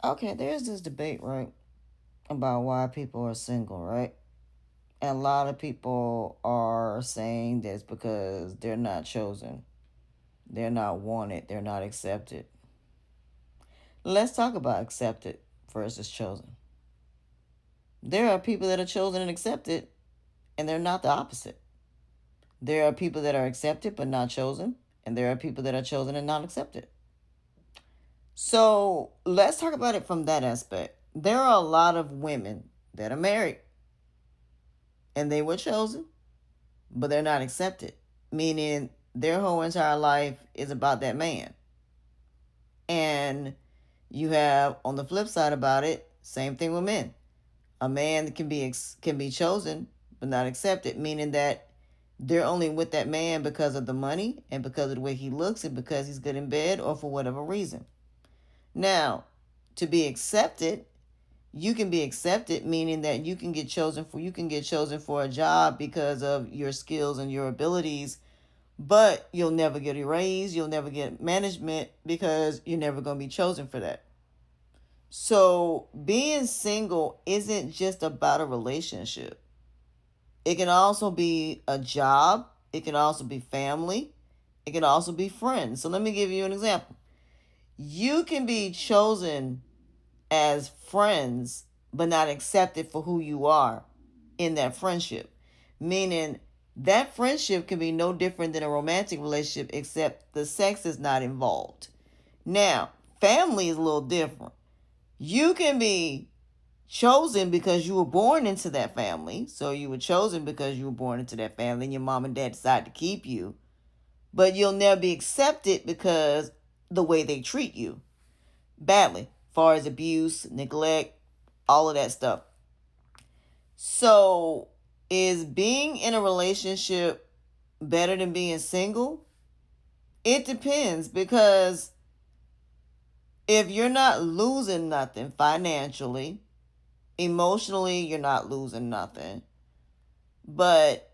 Okay, there's this debate, right, about why people are single, right? And a lot of people are saying this because they're not chosen, they're not wanted, they're not accepted. Let's talk about accepted versus chosen. There are people that are chosen and accepted, and they're not the opposite. There are people that are accepted but not chosen, and there are people that are chosen and not accepted. So let's talk about it from that aspect. There are a lot of women that are married and they were chosen, but they're not accepted, meaning their whole entire life is about that man. And you have on the flip side about it, same thing with men. A man can be chosen but not accepted, meaning that they're only with that man because of the money and because of the way he looks and because he's good in bed or for whatever reason. Now, to be accepted, you can be accepted, meaning that you can get chosen for a job because of your skills and your abilities, but you'll never get a raise, you'll never get management because you're never going to be chosen for that. So being single isn't just about a relationship. It can also be a job, it can also be family, it can also be friends. So let me give you an example. You can be chosen as friends, but not accepted for who you are in that friendship. Meaning that friendship can be no different than a romantic relationship, except the sex is not involved. Now, family is a little different. You can be chosen because you were born into that family. So you were chosen because you were born into that family and your mom and dad decided to keep you. But you'll never be accepted because the way they treat you badly, as far as abuse, neglect, all of that stuff. So, is being in a relationship better than being single? It depends, because if you're not losing nothing financially, emotionally, you're not losing nothing, but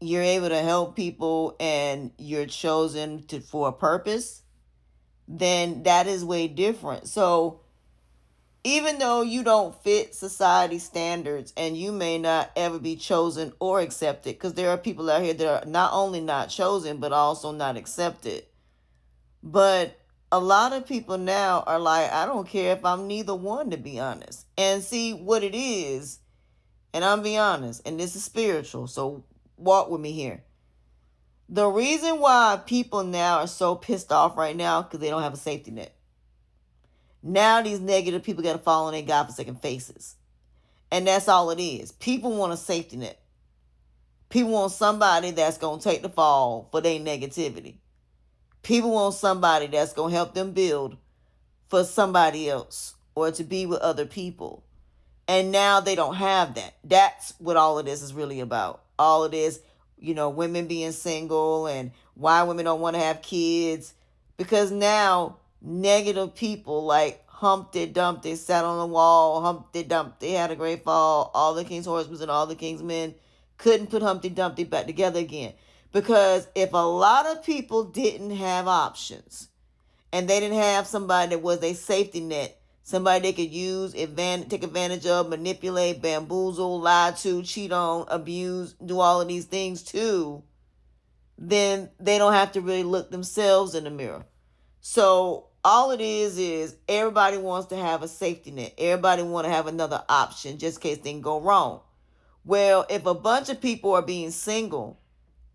you're able to help people and you're chosen for a purpose, then that is way different. So, even though you don't fit society standards and you may not ever be chosen or accepted, because there are people out here that are not only not chosen but also not accepted. But a lot of people now are like, I don't care if I'm neither one, to be honest. And see what it is, and I'm be honest, and this is spiritual, so walk with me here. The reason why people now are so pissed off right now because they don't have a safety net. Now these negative people got to fall on their godforsaken faces. And that's all it is. People want a safety net. People want somebody that's going to take the fall for their negativity. People want somebody that's going to help them build for somebody else or to be with other people. And now they don't have that. That's what all of this is really about. All of this, women being single and why women don't want to have kids. Because now negative people like Humpty Dumpty sat on the wall, Humpty Dumpty had a great fall, all the king's horsemen and all the king's men couldn't put Humpty Dumpty back together again. Because if a lot of people didn't have options and they didn't have somebody that was a safety net, somebody they could use, take advantage of, manipulate, bamboozle, lie to, cheat on, abuse, do all of these things too, then they don't have to really look themselves in the mirror. So all it is everybody wants to have a safety net. Everybody want to have another option just in case things go wrong. Well, if a bunch of people are being single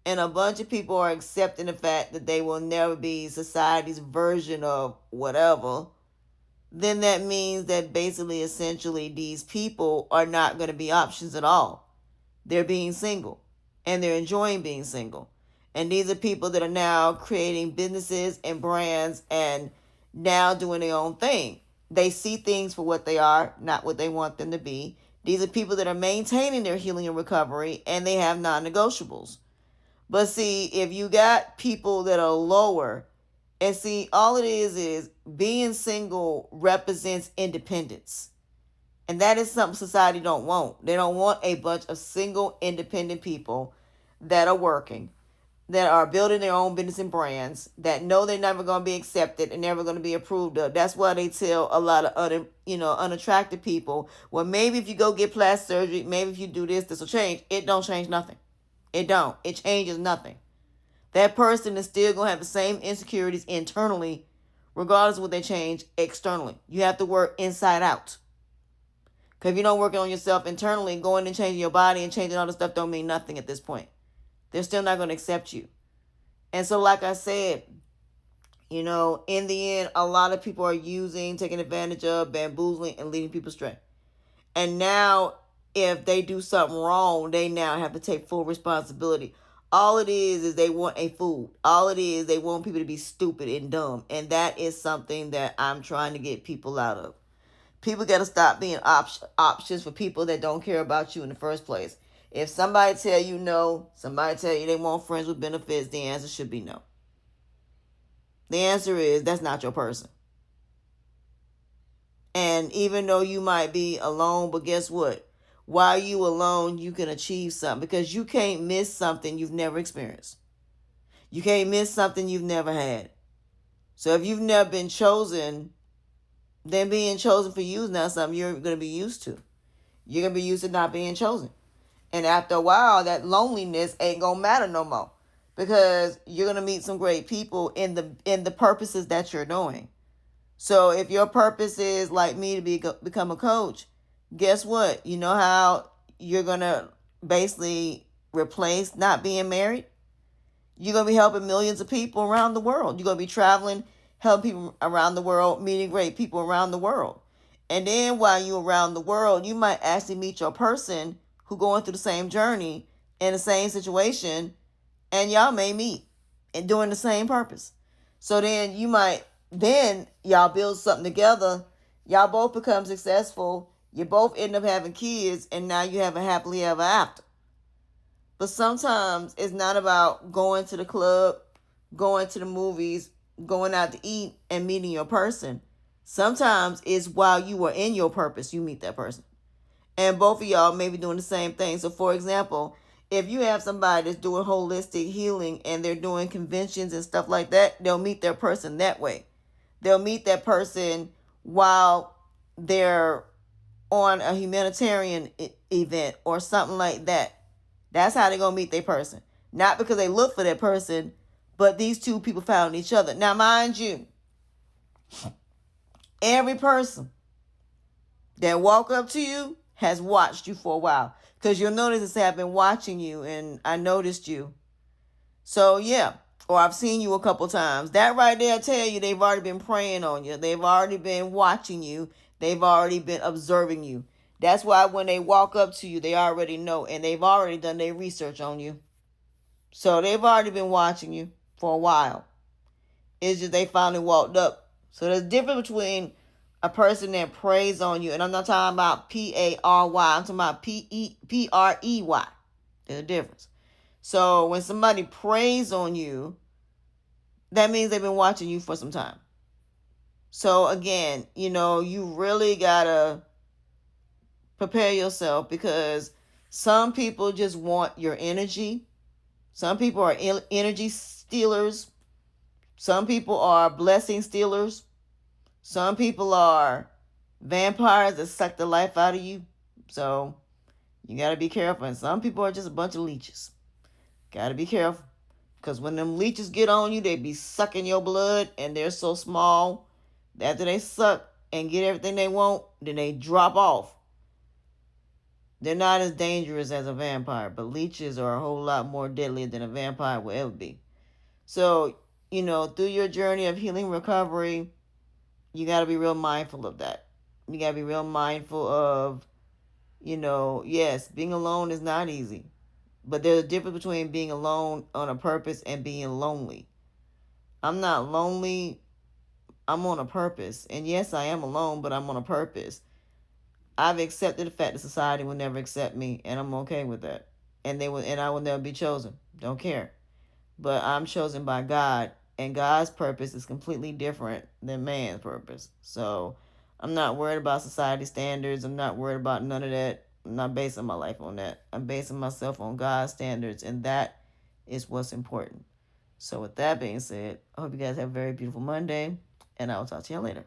and a bunch of people are accepting the fact that they will never be society's version of whatever, then that means that basically, essentially, these people are not going to be options at all. They're being single and they're enjoying being single. And these are people that are now creating businesses and brands and now doing their own thing. They see things for what they are, not what they want them to be. These are people that are maintaining their healing and recovery, and they have non-negotiables. But see, if you got people that are lower, and see, all it is being single represents independence. And that is something society don't want. They don't want a bunch of single, independent people that are working. that are building their own business and brands that know they're never going to be accepted and never going to be approved of. That's why they tell a lot of unattractive people, well, maybe if you go get plastic surgery, maybe if you do this will change. It don't change nothing. It don't. It changes nothing. That person is still going to have the same insecurities internally, regardless of what they change externally. You have to work inside out. Because if you don't work on yourself internally, going and changing your body and changing all the stuff don't mean nothing at this point. They're still not going to accept you. And so, like I said, in the end, a lot of people are taking advantage of, bamboozling, and leading people astray. And now, if they do something wrong, they now have to take full responsibility. All it is they want a fool. All it is, they want people to be stupid and dumb. And that is something that I'm trying to get people out of. People got to stop being options for people that don't care about you in the first place. If somebody tell you no, somebody tell you they want friends with benefits, the answer should be no. The answer is that's not your person. And even though you might be alone, but guess what? While you alone, you can achieve something because you can't miss something you've never experienced. You can't miss something you've never had. So if you've never been chosen, then being chosen for you is not something you're going to be used to. You're going to be used to not being chosen. And after a while, that loneliness ain't going to matter no more because you're going to meet some great people in the purposes that you're doing. So if your purpose is like me to become a coach, guess what? You know how you're going to basically replace not being married? You're going to be helping millions of people around the world. You're going to be traveling, helping people around the world, meeting great people around the world. And then while you're around the world, you might actually meet your person who going through the same journey in the same situation, and y'all may meet and doing the same purpose. So then y'all build something together. Y'all both become successful. You both end up having kids, and now you have a happily ever after. But sometimes it's not about going to the club, going to the movies, going out to eat, and meeting your person. Sometimes it's while you are in your purpose, you meet that person. And both of y'all may be doing the same thing. So, for example, if you have somebody that's doing holistic healing and they're doing conventions and stuff like that, they'll meet their person that way. They'll meet that person while they're on a humanitarian event or something like that. That's how they're going to meet their person. Not because they look for that person, but these two people found each other. Now, mind you, every person that walk up to you has watched you for a while. Because you'll notice to say, I've been watching you and I noticed you. So, yeah. Or I've seen you a couple times. That right there tell you they've already been preying on you. They've already been watching you. They've already been observing you. That's why when they walk up to you, they already know. And they've already done their research on you. So they've already been watching you for a while. It's just they finally walked up. So there's a difference between a person that preys on you, and I'm not talking about Pary, I'm talking about Prey. There's a difference. So when somebody preys on you, that means they've been watching you for some time. So again, you really gotta prepare yourself because some people just want your energy. Some people are energy stealers. Some people are blessing stealers. Some people are vampires that suck the life out of you. So you got to be careful. And some people are just a bunch of leeches. Got to be careful. Because when them leeches get on you, they be sucking your blood. And they're so small that after they suck and get everything they want, then they drop off. They're not as dangerous as a vampire. But leeches are a whole lot more deadly than a vampire will ever be. So, through your journey of healing recovery, you got to be real mindful of that. You got to be real mindful of, yes, being alone is not easy. But there's a difference between being alone on a purpose and being lonely. I'm not lonely. I'm on a purpose. And yes, I am alone, but I'm on a purpose. I've accepted the fact that society will never accept me, and I'm okay with that. And I will never be chosen. Don't care. But I'm chosen by God. And God's purpose is completely different than man's purpose. So I'm not worried about society standards. I'm not worried about none of that. I'm not basing my life on that. I'm basing myself on God's standards. And that is what's important. So with that being said, I hope you guys have a very beautiful Monday, and I will talk to y'all later.